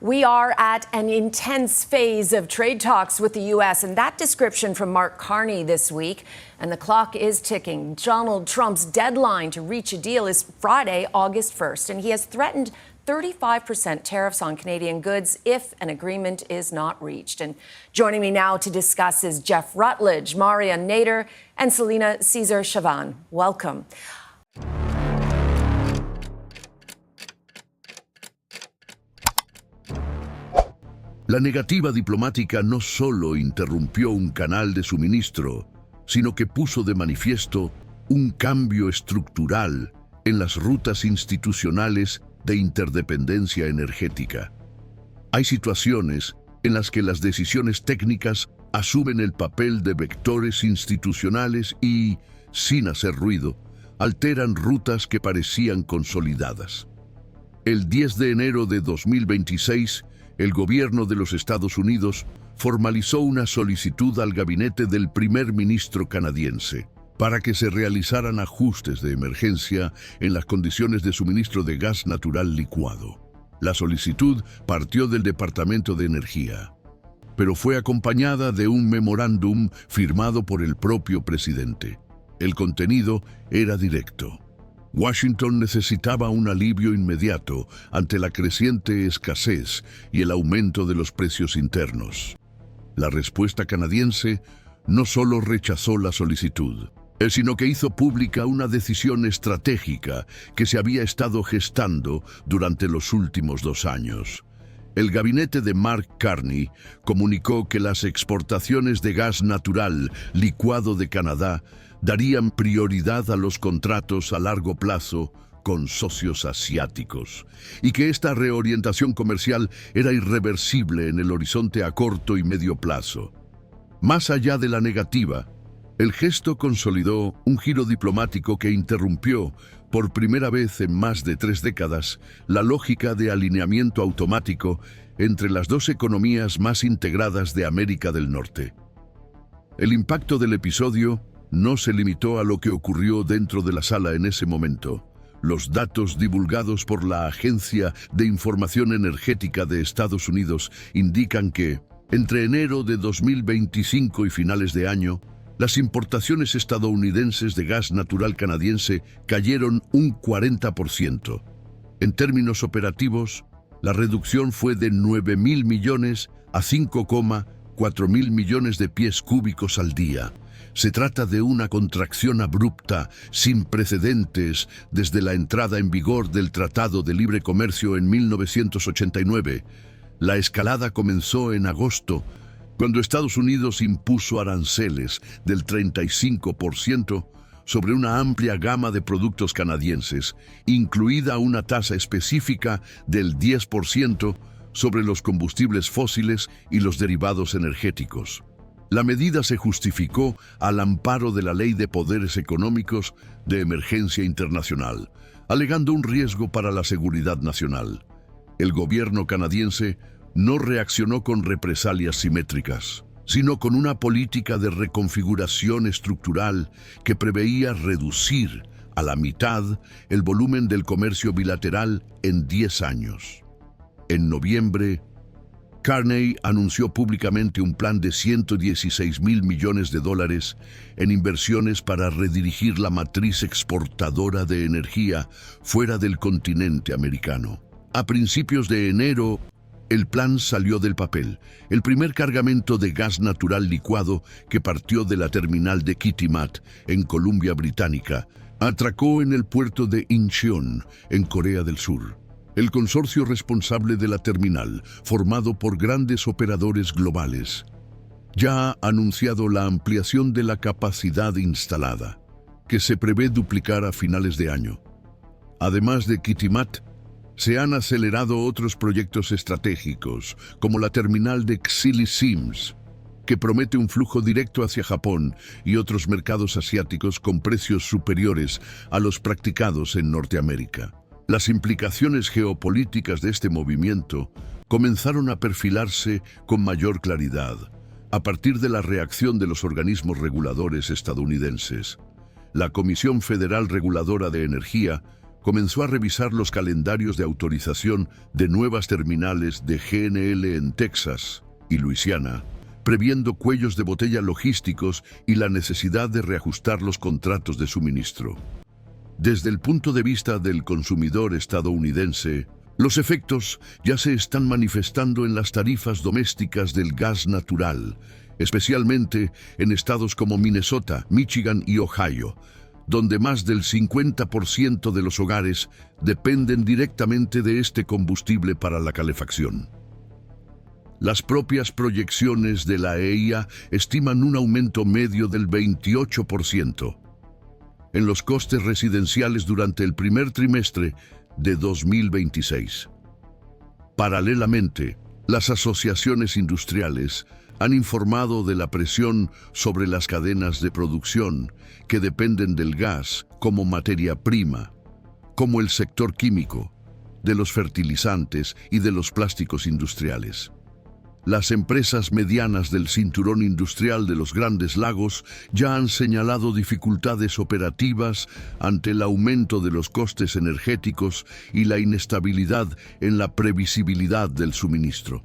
We are at an intense phase of trade talks with the U.S., and that description from Mark Carney this week. And the clock is ticking. Donald Trump's deadline to reach a deal is Friday, August 1st, and he has threatened 35% tariffs on Canadian goods if an agreement is not reached. And joining me now to discuss is Jeff Rutledge, Maria Nader, and Selena Caesar-Chavannes. Welcome. La negativa diplomática no solo interrumpió un canal de suministro, sino que puso de manifiesto un cambio estructural en las rutas institucionales de interdependencia energética. Hay situaciones en las que las decisiones técnicas asumen el papel de vectores institucionales y, sin hacer ruido, alteran rutas que parecían consolidadas. El 10 de enero de 2026, el gobierno de los Estados Unidos formalizó una solicitud al gabinete del primer ministro canadiense para que se realizaran ajustes de emergencia en las condiciones de suministro de gas natural licuado. La solicitud partió del Departamento de Energía, pero fue acompañada de un memorándum firmado por el propio presidente. El contenido era directo. Washington necesitaba un alivio inmediato ante la creciente escasez y el aumento de los precios internos. La respuesta canadiense no solo rechazó la solicitud, sino que hizo pública una decisión estratégica que se había estado gestando durante los últimos 2 años. El gabinete de Mark Carney comunicó que las exportaciones de gas natural licuado de Canadá darían prioridad a los contratos a largo plazo con socios asiáticos, y que esta reorientación comercial era irreversible en el horizonte a corto y medio plazo. Más allá de la negativa, el gesto consolidó un giro diplomático que interrumpió, por primera vez en más de 3 décadas, la lógica de alineamiento automático entre las 2 economías más integradas de América del Norte. El impacto del episodio no se limitó a lo que ocurrió dentro de la sala en ese momento. Los datos divulgados por la Agencia de Información Energética de Estados Unidos indican que, entre enero de 2025 y finales de año, las importaciones estadounidenses de gas natural canadiense cayeron un 40%. En términos operativos, la reducción fue de 9.000 millones a 5,4 millones de pies cúbicos al día. Se trata de una contracción abrupta, sin precedentes, desde la entrada en vigor del Tratado de Libre Comercio en 1989. La escalada comenzó en agosto, cuando Estados Unidos impuso aranceles del 35% sobre una amplia gama de productos canadienses, incluida una tasa específica del 10% sobre los combustibles fósiles y los derivados energéticos. La medida se justificó al amparo de la Ley de Poderes Económicos de Emergencia Internacional, alegando un riesgo para la seguridad nacional. El gobierno canadiense no reaccionó con represalias simétricas, sino con una política de reconfiguración estructural que preveía reducir a la mitad el volumen del comercio bilateral en 10 años. En noviembre, Carney anunció públicamente un plan de $116.000 millones en inversiones para redirigir la matriz exportadora de energía fuera del continente americano. A principios de enero, el plan salió del papel. El primer cargamento de gas natural licuado que partió de la terminal de Kitimat, en Columbia Británica, atracó en el puerto de Incheon, en Corea del Sur. El consorcio responsable de la terminal, formado por grandes operadores globales, ya ha anunciado la ampliación de la capacidad instalada, que se prevé duplicar a finales de año. Además de Kitimat, se han acelerado otros proyectos estratégicos, como la terminal de Xili Sims, que promete un flujo directo hacia Japón y otros mercados asiáticos con precios superiores a los practicados en Norteamérica. Las implicaciones geopolíticas de este movimiento comenzaron a perfilarse con mayor claridad a partir de la reacción de los organismos reguladores estadounidenses. La Comisión Federal Reguladora de Energía comenzó a revisar los calendarios de autorización de nuevas terminales de GNL en Texas y Luisiana, previendo cuellos de botella logísticos y la necesidad de reajustar los contratos de suministro. Desde el punto de vista del consumidor estadounidense, los efectos ya se están manifestando en las tarifas domésticas del gas natural, especialmente en estados como Minnesota, Michigan y Ohio, donde más del 50% de los hogares dependen directamente de este combustible para la calefacción. Las propias proyecciones de la EIA estiman un aumento medio del 28% en los costes residenciales durante el primer trimestre de 2026. Paralelamente, las asociaciones industriales han informado de la presión sobre las cadenas de producción que dependen del gas como materia prima, como el sector químico, de los fertilizantes y de los plásticos industriales. Las empresas medianas del cinturón industrial de los Grandes Lagos ya han señalado dificultades operativas ante el aumento de los costes energéticos y la inestabilidad en la previsibilidad del suministro.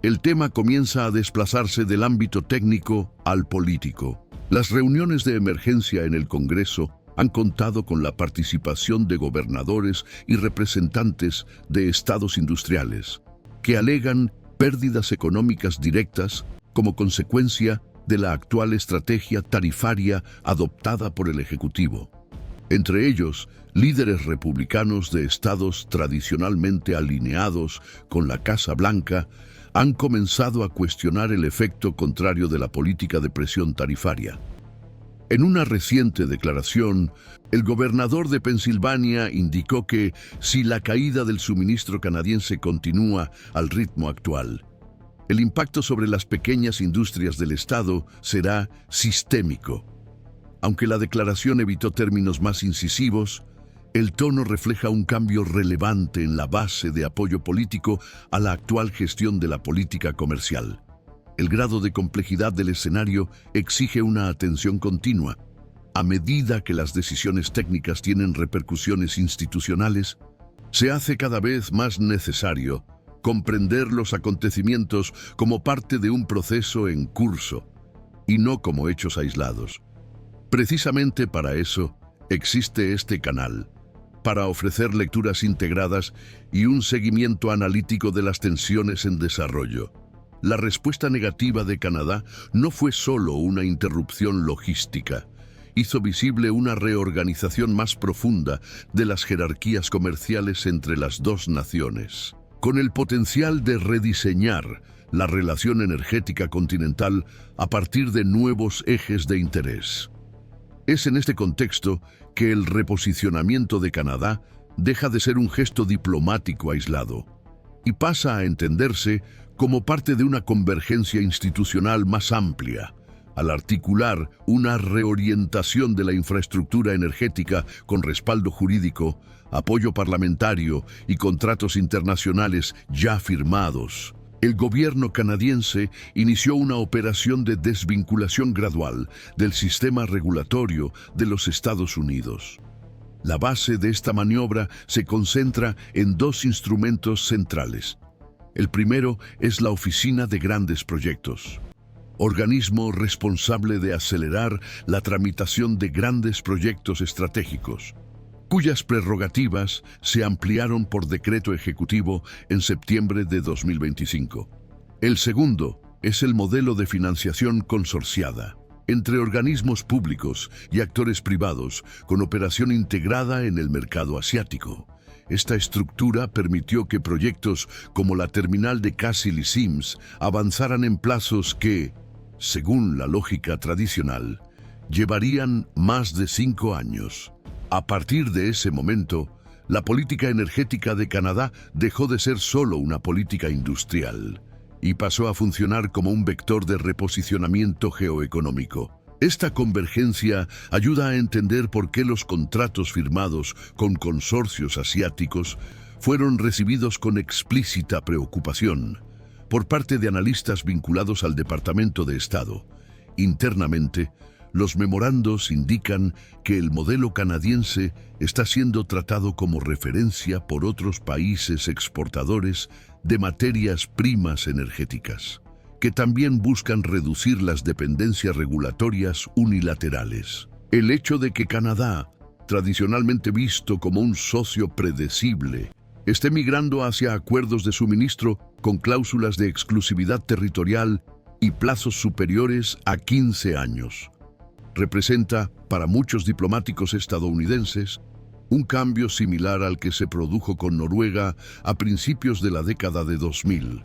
El tema comienza a desplazarse del ámbito técnico al político. Las reuniones de emergencia en el Congreso han contado con la participación de gobernadores y representantes de estados industriales, que alegan pérdidas económicas directas como consecuencia de la actual estrategia tarifaria adoptada por el Ejecutivo. Entre ellos, líderes republicanos de estados tradicionalmente alineados con la Casa Blanca han comenzado a cuestionar el efecto contrario de la política de presión tarifaria. En una reciente declaración, el gobernador de Pensilvania indicó que si la caída del suministro canadiense continúa al ritmo actual, el impacto sobre las pequeñas industrias del estado será sistémico. Aunque la declaración evitó términos más incisivos, el tono refleja un cambio relevante en la base de apoyo político a la actual gestión de la política comercial. El grado de complejidad del escenario exige una atención continua. A medida que las decisiones técnicas tienen repercusiones institucionales, se hace cada vez más necesario comprender los acontecimientos como parte de un proceso en curso y no como hechos aislados. Precisamente para eso existe este canal, para ofrecer lecturas integradas y un seguimiento analítico de las tensiones en desarrollo. La respuesta negativa de Canadá no fue solo una interrupción logística. Hizo visible una reorganización más profunda de las jerarquías comerciales entre las dos naciones, con el potencial de rediseñar la relación energética continental a partir de nuevos ejes de interés. Es en este contexto que el reposicionamiento de Canadá deja de ser un gesto diplomático aislado y pasa a entenderse como parte de una convergencia institucional más amplia, al articular una reorientación de la infraestructura energética con respaldo jurídico, apoyo parlamentario y contratos internacionales ya firmados. El gobierno canadiense inició una operación de desvinculación gradual del sistema regulatorio de los Estados Unidos. La base de esta maniobra se concentra en dos instrumentos centrales. El primero es la Oficina de Grandes Proyectos, organismo responsable de acelerar la tramitación de grandes proyectos estratégicos, cuyas prerrogativas se ampliaron por decreto ejecutivo en septiembre de 2025. El segundo es el modelo de financiación consorciada, entre organismos públicos y actores privados, con operación integrada en el mercado asiático. Esta estructura permitió que proyectos como la terminal de Cassily-Symmes avanzaran en plazos que, según la lógica tradicional, llevarían más de 5 años. A partir de ese momento, la política energética de Canadá dejó de ser solo una política industrial y pasó a funcionar como un vector de reposicionamiento geoeconómico. Esta convergencia ayuda a entender por qué los contratos firmados con consorcios asiáticos fueron recibidos con explícita preocupación por parte de analistas vinculados al Departamento de Estado. Internamente, Los memorandos indican que el modelo canadiense está siendo tratado como referencia por otros países exportadores de materias primas energéticas, que también buscan reducir las dependencias regulatorias unilaterales. El hecho de que Canadá, tradicionalmente visto como un socio predecible, esté migrando hacia acuerdos de suministro con cláusulas de exclusividad territorial y plazos superiores a 15 años, representa, para muchos diplomáticos estadounidenses, un cambio similar al que se produjo con Noruega a principios de la década de 2000,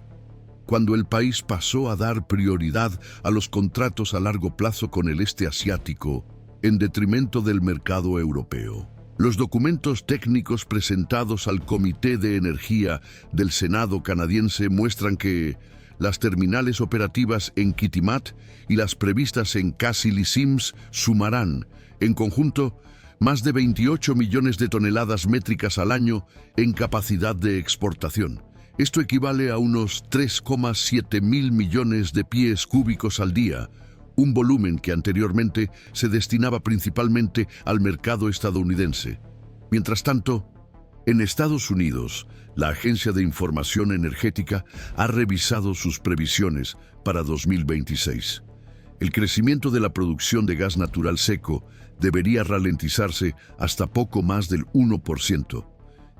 cuando el país pasó a dar prioridad a los contratos a largo plazo con el este asiático, en detrimento del mercado europeo. Los documentos técnicos presentados al Comité de Energía del Senado canadiense muestran que las terminales operativas en Kitimat y las previstas en Kassili-Sims sumarán, en conjunto, más de 28 millones de toneladas métricas al año en capacidad de exportación. Esto equivale a unos 3,7 mil millones de pies cúbicos al día, un volumen que anteriormente se destinaba principalmente al mercado estadounidense. Mientras tanto, en Estados Unidos, la Agencia de Información Energética ha revisado sus previsiones para 2026. El crecimiento de la producción de gas natural seco debería ralentizarse hasta poco más del 1%,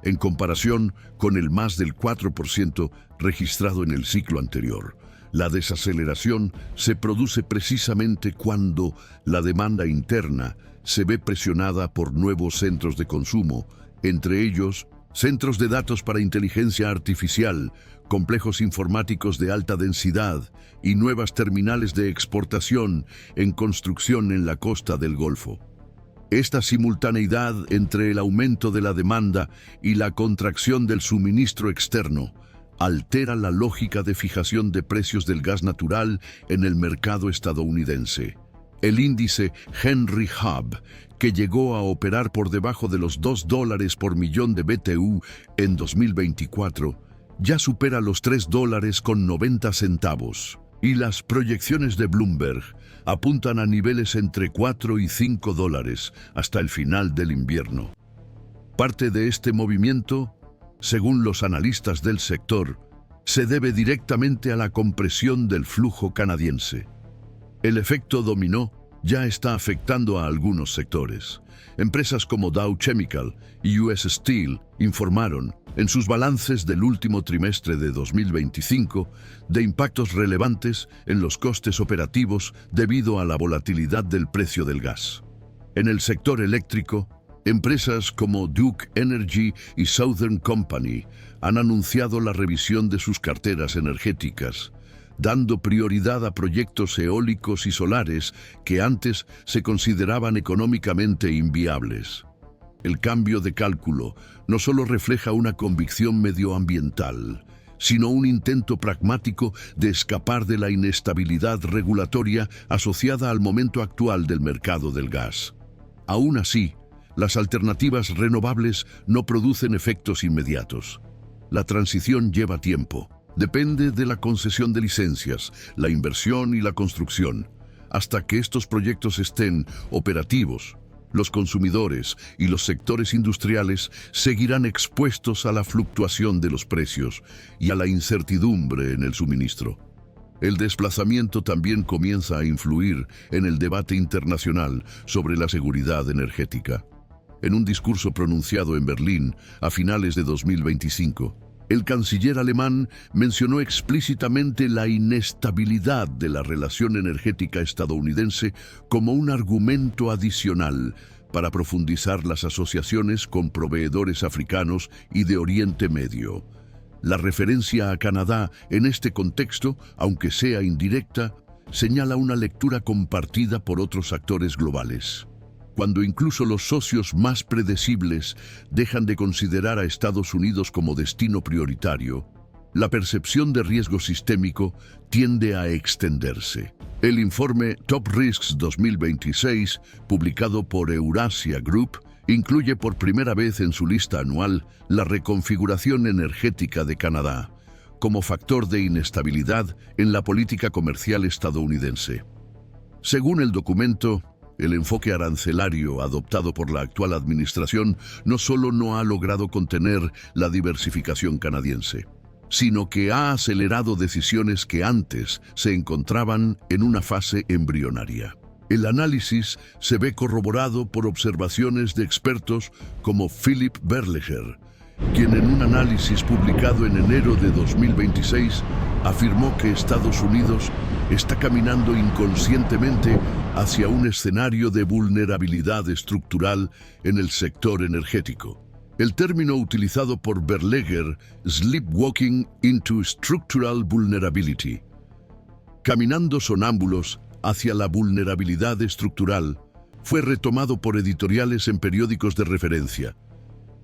en comparación con el más del 4% registrado en el ciclo anterior. La desaceleración se produce precisamente cuando la demanda interna se ve presionada por nuevos centros de consumo, entre ellos centros de datos para inteligencia artificial, complejos informáticos de alta densidad y nuevas terminales de exportación en construcción en la costa del Golfo. Esta simultaneidad entre el aumento de la demanda y la contracción del suministro externo altera la lógica de fijación de precios del gas natural en el mercado estadounidense. El índice Henry Hub, que llegó a operar por debajo de los $2 por millón de BTU en 2024, ya supera los $3.90, y las proyecciones de Bloomberg apuntan a niveles entre $4 y $5 hasta el final del invierno. Parte de este movimiento, según los analistas del sector, se debe directamente a la compresión del flujo canadiense. El efecto dominó ya está afectando a algunos sectores. Empresas como Dow Chemical y US Steel informaron en sus balances del último trimestre de 2025 de impactos relevantes en los costes operativos debido a la volatilidad del precio del gas. En el sector eléctrico, empresas como Duke Energy y Southern Company han anunciado la revisión de sus carteras energéticas, dando prioridad a proyectos eólicos y solares que antes se consideraban económicamente inviables. El cambio de cálculo no solo refleja una convicción medioambiental, sino un intento pragmático de escapar de la inestabilidad regulatoria asociada al momento actual del mercado del gas. Aún así, las alternativas renovables no producen efectos inmediatos. La transición lleva tiempo. Depende de la concesión de licencias, la inversión y la construcción. Hasta que estos proyectos estén operativos, los consumidores y los sectores industriales seguirán expuestos a la fluctuación de los precios y a la incertidumbre en el suministro. El desplazamiento también comienza a influir en el debate internacional sobre la seguridad energética. En un discurso pronunciado en Berlín a finales de 2025, el canciller alemán mencionó explícitamente la inestabilidad de la relación energética estadounidense como un argumento adicional para profundizar las asociaciones con proveedores africanos y de Oriente Medio. La referencia a Canadá en este contexto, aunque sea indirecta, señala una lectura compartida por otros actores globales. Cuando incluso los socios más predecibles dejan de considerar a Estados Unidos como destino prioritario, la percepción de riesgo sistémico tiende a extenderse. El informe Top Risks 2026, publicado por Eurasia Group, incluye por primera vez en su lista anual la reconfiguración energética de Canadá, como factor de inestabilidad en la política comercial estadounidense. Según el documento, el enfoque arancelario adoptado por la actual administración no solo no ha logrado contener la diversificación canadiense, sino que ha acelerado decisiones que antes se encontraban en una fase embrionaria. El análisis se ve corroborado por observaciones de expertos como Philip Berleger, quien en un análisis publicado en enero de 2026 afirmó que Estados Unidos está caminando inconscientemente hacia un escenario de vulnerabilidad estructural en el sector energético. El término utilizado por Berleger, sleepwalking into structural vulnerability, caminando sonámbulos hacia la vulnerabilidad estructural, fue retomado por editoriales en periódicos de referencia,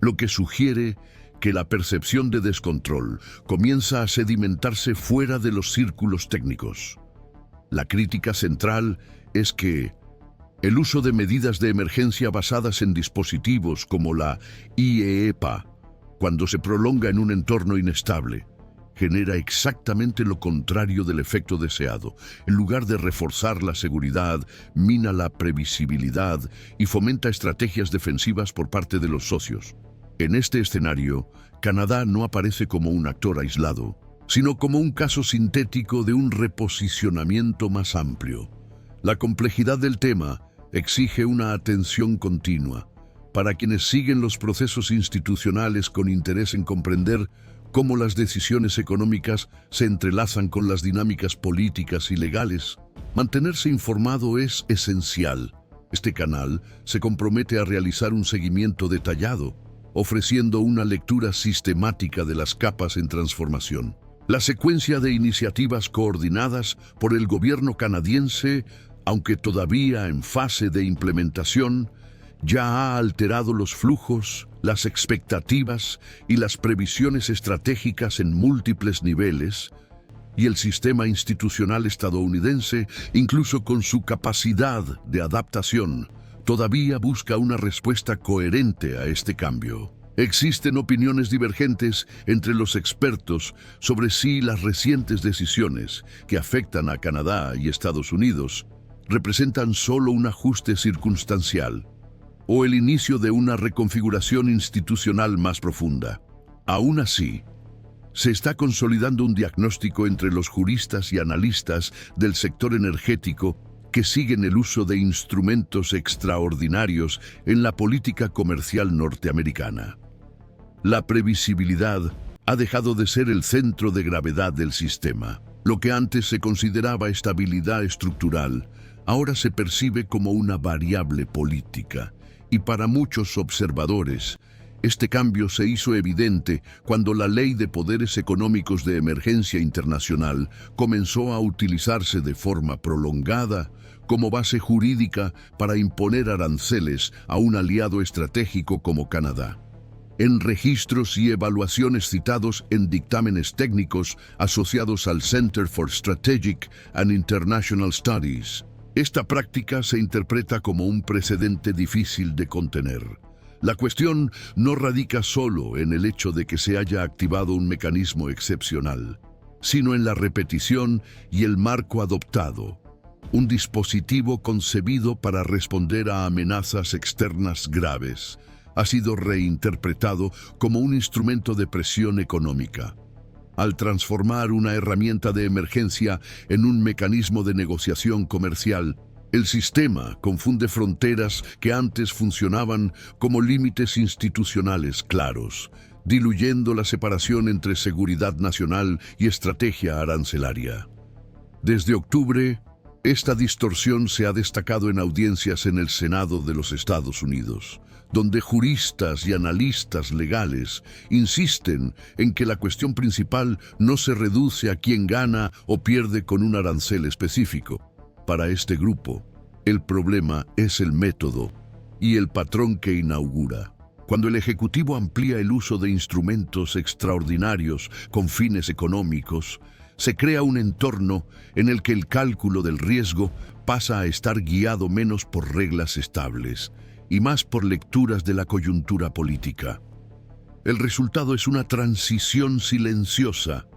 lo que sugiere que la percepción de descontrol comienza a sedimentarse fuera de los círculos técnicos. La crítica central es que el uso de medidas de emergencia basadas en dispositivos como la IEEPA, cuando se prolonga en un entorno inestable, genera exactamente lo contrario del efecto deseado. En lugar de reforzar la seguridad, mina la previsibilidad y fomenta estrategias defensivas por parte de los socios. En este escenario, Canadá no aparece como un actor aislado, sino como un caso sintético de un reposicionamiento más amplio. La complejidad del tema exige una atención continua para quienes siguen los procesos institucionales con interés en comprender cómo las decisiones económicas se entrelazan con las dinámicas políticas y legales. Mantenerse informado es esencial. Este canal se compromete a realizar un seguimiento detallado, ofreciendo una lectura sistemática de las capas en transformación. La secuencia de iniciativas coordinadas por el gobierno canadiense, aunque todavía en fase de implementación, ya ha alterado los flujos, las expectativas y las previsiones estratégicas en múltiples niveles, y el sistema institucional estadounidense, incluso con su capacidad de adaptación, todavía busca una respuesta coherente a este cambio. Existen opiniones divergentes entre los expertos sobre si las recientes decisiones que afectan a Canadá y Estados Unidos representan solo un ajuste circunstancial o el inicio de una reconfiguración institucional más profunda. Aún así, se está consolidando un diagnóstico entre los juristas y analistas del sector energético que siguen el uso de instrumentos extraordinarios en la política comercial norteamericana. La previsibilidad ha dejado de ser el centro de gravedad del sistema. Lo que antes se consideraba estabilidad estructural, ahora se percibe como una variable política. Y para muchos observadores, este cambio se hizo evidente cuando la Ley de Poderes Económicos de Emergencia Internacional comenzó a utilizarse de forma prolongada como base jurídica para imponer aranceles a un aliado estratégico como Canadá. En registros y evaluaciones citados en dictámenes técnicos asociados al Center for Strategic and International Studies, esta práctica se interpreta como un precedente difícil de contener. La cuestión no radica solo en el hecho de que se haya activado un mecanismo excepcional, sino en la repetición y el marco adoptado, un dispositivo concebido para responder a amenazas externas graves, ha sido reinterpretado como un instrumento de presión económica. Al transformar una herramienta de emergencia en un mecanismo de negociación comercial, el sistema confunde fronteras que antes funcionaban como límites institucionales claros, diluyendo la separación entre seguridad nacional y estrategia arancelaria. Desde octubre, esta distorsión se ha destacado en audiencias en el Senado de los Estados Unidos, donde juristas y analistas legales insisten en que la cuestión principal no se reduce a quién gana o pierde con un arancel específico. Para este grupo, el problema es el método y el patrón que inaugura. Cuando el Ejecutivo amplía el uso de instrumentos extraordinarios con fines económicos, se crea un entorno en el que el cálculo del riesgo pasa a estar guiado menos por reglas estables y más por lecturas de la coyuntura política. El resultado es una transición silenciosa.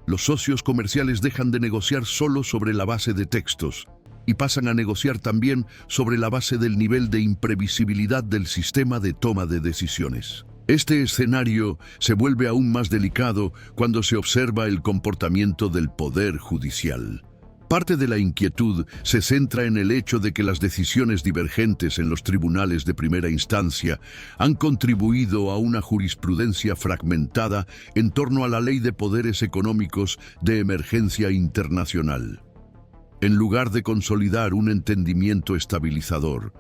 Los socios comerciales dejan de negociar solo sobre la base de textos y pasan a negociar también sobre la base del nivel de imprevisibilidad del sistema de toma de decisiones. Este escenario se vuelve aún más delicado cuando se observa el comportamiento del Poder Judicial. Parte de la inquietud se centra en el hecho de que las decisiones divergentes en los tribunales de primera instancia han contribuido a una jurisprudencia fragmentada en torno a la Ley de Poderes Económicos de Emergencia Internacional. En lugar de consolidar un entendimiento estabilizador,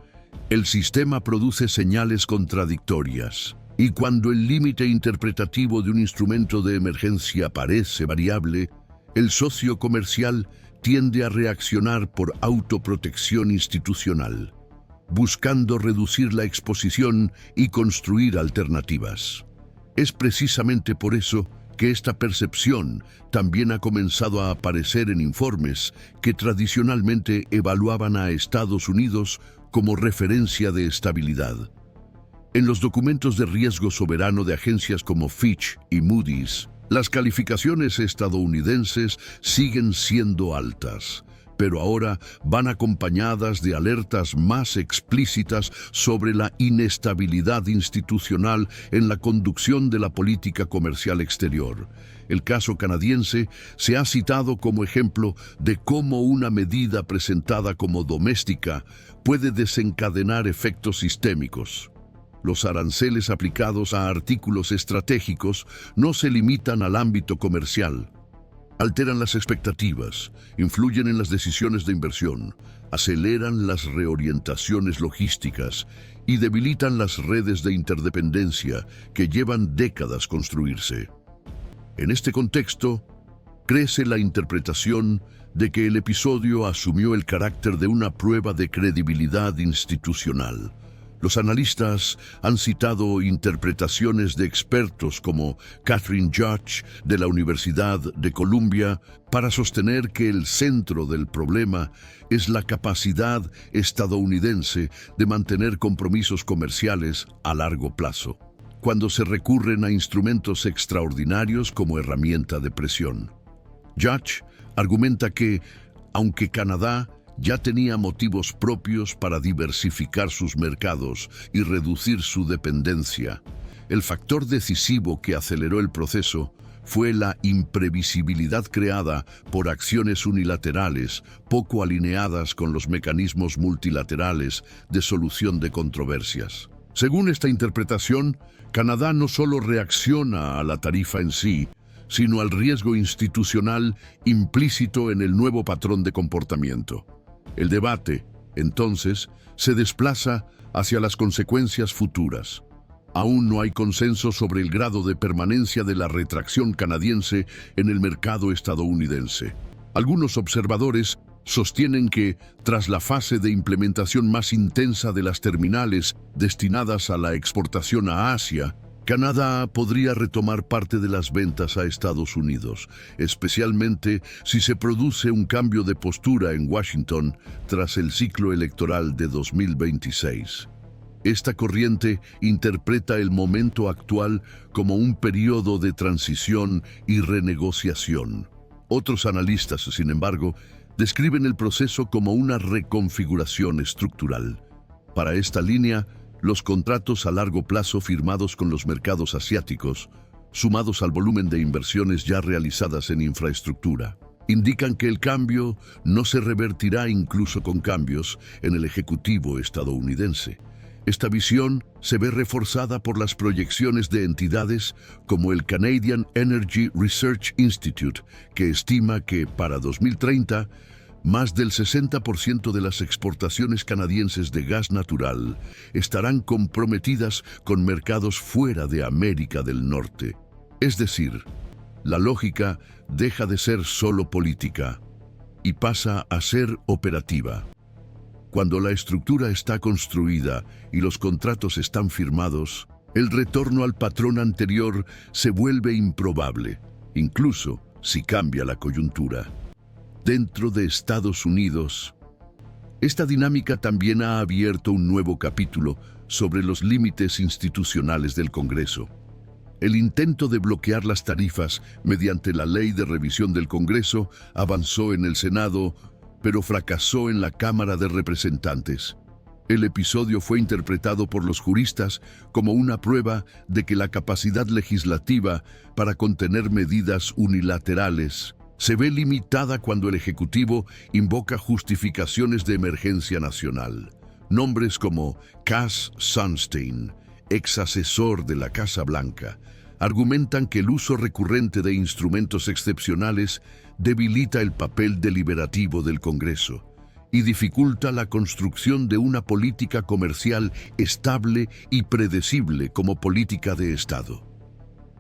el sistema produce señales contradictorias. Y cuando el límite interpretativo de un instrumento de emergencia parece variable, el socio comercial tiende a reaccionar por autoprotección institucional, buscando reducir la exposición y construir alternativas. Es precisamente por eso que esta percepción también ha comenzado a aparecer en informes que tradicionalmente evaluaban a Estados Unidos como referencia de estabilidad. En los documentos de riesgo soberano de agencias como Fitch y Moody's, las calificaciones estadounidenses siguen siendo altas, pero ahora van acompañadas de alertas más explícitas sobre la inestabilidad institucional en la conducción de la política comercial exterior. El caso canadiense se ha citado como ejemplo de cómo una medida presentada como doméstica puede desencadenar efectos sistémicos. Los aranceles aplicados a artículos estratégicos no se limitan al ámbito comercial. Alteran las expectativas, influyen en las decisiones de inversión, aceleran las reorientaciones logísticas y debilitan las redes de interdependencia que llevan décadas construirse. En este contexto, crece la interpretación de que el episodio asumió el carácter de una prueba de credibilidad institucional. Los analistas han citado interpretaciones de expertos como Catherine Judge de la Universidad de Columbia para sostener que el centro del problema es la capacidad estadounidense de mantener compromisos comerciales a largo plazo, cuando se recurren a instrumentos extraordinarios como herramienta de presión. Judge argumenta que, aunque Canadá ya tenía motivos propios para diversificar sus mercados y reducir su dependencia, el factor decisivo que aceleró el proceso fue la imprevisibilidad creada por acciones unilaterales poco alineadas con los mecanismos multilaterales de solución de controversias. Según esta interpretación, Canadá no solo reacciona a la tarifa en sí, sino al riesgo institucional implícito en el nuevo patrón de comportamiento. El debate, entonces, se desplaza hacia las consecuencias futuras. Aún no hay consenso sobre el grado de permanencia de la retracción canadiense en el mercado estadounidense. Algunos observadores sostienen que, tras la fase de implementación más intensa de las terminales destinadas a la exportación a Asia, Canadá podría retomar parte de las ventas a Estados Unidos, especialmente si se produce un cambio de postura en Washington tras el ciclo electoral de 2026. Esta corriente interpreta el momento actual como un periodo de transición y renegociación. Otros analistas, sin embargo, describen el proceso como una reconfiguración estructural. Para esta línea, los contratos a largo plazo firmados con los mercados asiáticos, sumados al volumen de inversiones ya realizadas en infraestructura, indican que el cambio no se revertirá incluso con cambios en el Ejecutivo estadounidense. Esta visión se ve reforzada por las proyecciones de entidades como el Canadian Energy Research Institute, que estima que para 2030, más del 60% de las exportaciones canadienses de gas natural estarán comprometidas con mercados fuera de América del Norte. Es decir, la lógica deja de ser solo política y pasa a ser operativa. Cuando la estructura está construida y los contratos están firmados, el retorno al patrón anterior se vuelve improbable, incluso si cambia la coyuntura. Dentro de Estados Unidos, esta dinámica también ha abierto un nuevo capítulo sobre los límites institucionales del Congreso. El intento de bloquear las tarifas mediante la Ley de Revisión del Congreso avanzó en el Senado, pero fracasó en la Cámara de Representantes. El episodio fue interpretado por los juristas como una prueba de que la capacidad legislativa para contener medidas unilaterales se ve limitada cuando el Ejecutivo invoca justificaciones de emergencia nacional. Nombres como Cass Sunstein, ex asesor de la Casa Blanca, argumentan que el uso recurrente de instrumentos excepcionales debilita el papel deliberativo del Congreso y dificulta la construcción de una política comercial estable y predecible como política de Estado.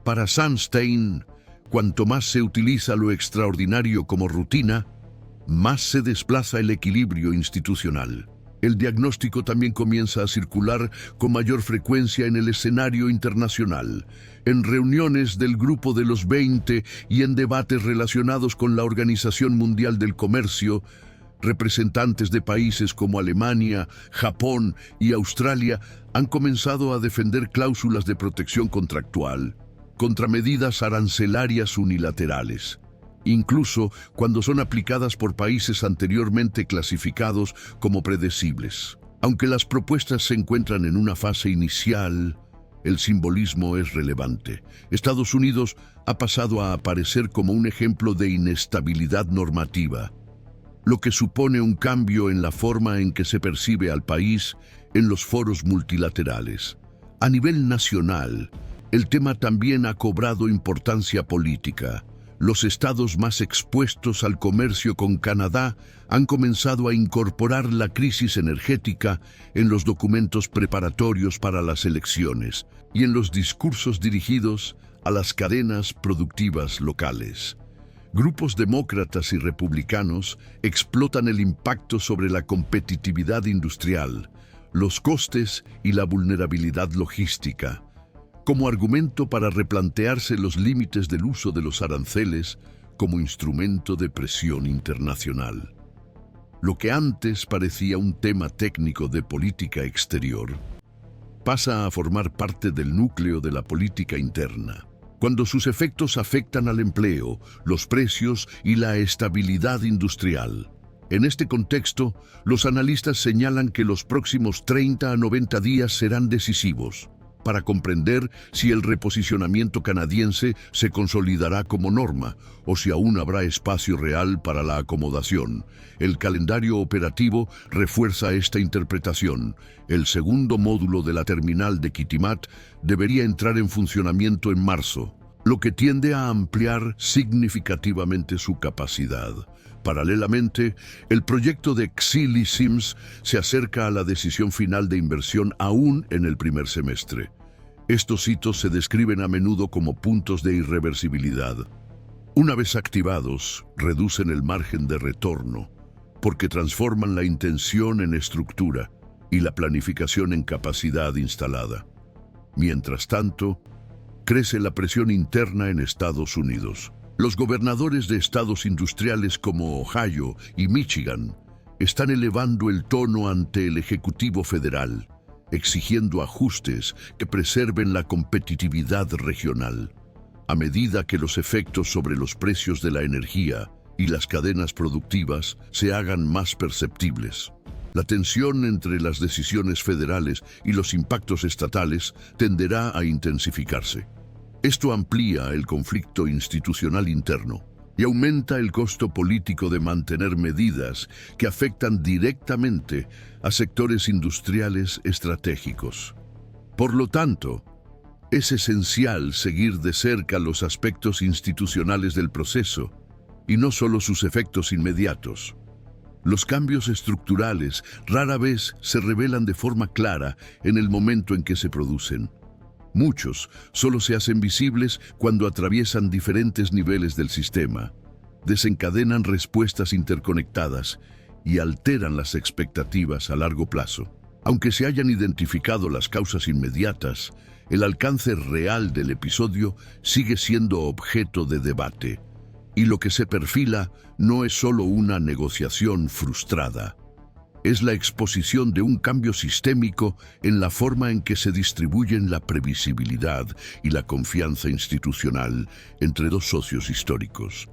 Para Sunstein, cuanto más se utiliza lo extraordinario como rutina, más se desplaza el equilibrio institucional. El diagnóstico también comienza a circular con mayor frecuencia en el escenario internacional, en reuniones del Grupo de los 20 y en debates relacionados con la Organización Mundial del Comercio. Representantes de países como Alemania, Japón y Australia han comenzado a defender cláusulas de protección contractual contra medidas arancelarias unilaterales, incluso cuando son aplicadas por países anteriormente clasificados como predecibles. Aunque las propuestas se encuentran en una fase inicial, el simbolismo es relevante. Estados Unidos ha pasado a aparecer como un ejemplo de inestabilidad normativa, lo que supone un cambio en la forma en que se percibe al país en los foros multilaterales. A nivel nacional, el tema también ha cobrado importancia política. Los estados más expuestos al comercio con Canadá han comenzado a incorporar la crisis energética en los documentos preparatorios para las elecciones y en los discursos dirigidos a las cadenas productivas locales. Grupos demócratas y republicanos explotan el impacto sobre la competitividad industrial, los costes y la vulnerabilidad logística, como argumento para replantearse los límites del uso de los aranceles como instrumento de presión internacional. Lo que antes parecía un tema técnico de política exterior, pasa a formar parte del núcleo de la política interna, cuando sus efectos afectan al empleo, los precios y la estabilidad industrial. En este contexto, los analistas señalan que los próximos 30 a 90 días serán decisivos para comprender si el reposicionamiento canadiense se consolidará como norma o si aún habrá espacio real para la acomodación. El calendario operativo refuerza esta interpretación. El segundo módulo de la terminal de Kitimat debería entrar en funcionamiento en marzo, lo que tiende a ampliar significativamente su capacidad. Paralelamente, el proyecto de Xili Sims se acerca a la decisión final de inversión aún en el primer semestre. Estos hitos se describen a menudo como puntos de irreversibilidad. Una vez activados, reducen el margen de retorno, porque transforman la intención en estructura y la planificación en capacidad instalada. Mientras tanto, crece la presión interna en Estados Unidos. Los gobernadores de estados industriales como Ohio y Michigan están elevando el tono ante el Ejecutivo Federal, exigiendo ajustes que preserven la competitividad regional. A medida que los efectos sobre los precios de la energía y las cadenas productivas se hagan más perceptibles, la tensión entre las decisiones federales y los impactos estatales tenderá a intensificarse. Esto amplía el conflicto institucional interno y aumenta el costo político de mantener medidas que afectan directamente a sectores industriales estratégicos. Por lo tanto, es esencial seguir de cerca los aspectos institucionales del proceso y no solo sus efectos inmediatos. Los cambios estructurales rara vez se revelan de forma clara en el momento en que se producen. Muchos solo se hacen visibles cuando atraviesan diferentes niveles del sistema, desencadenan respuestas interconectadas y alteran las expectativas a largo plazo. Aunque se hayan identificado las causas inmediatas, el alcance real del episodio sigue siendo objeto de debate, y lo que se perfila no es solo una negociación frustrada. Es la exposición de un cambio sistémico en la forma en que se distribuyen la previsibilidad y la confianza institucional entre dos socios históricos.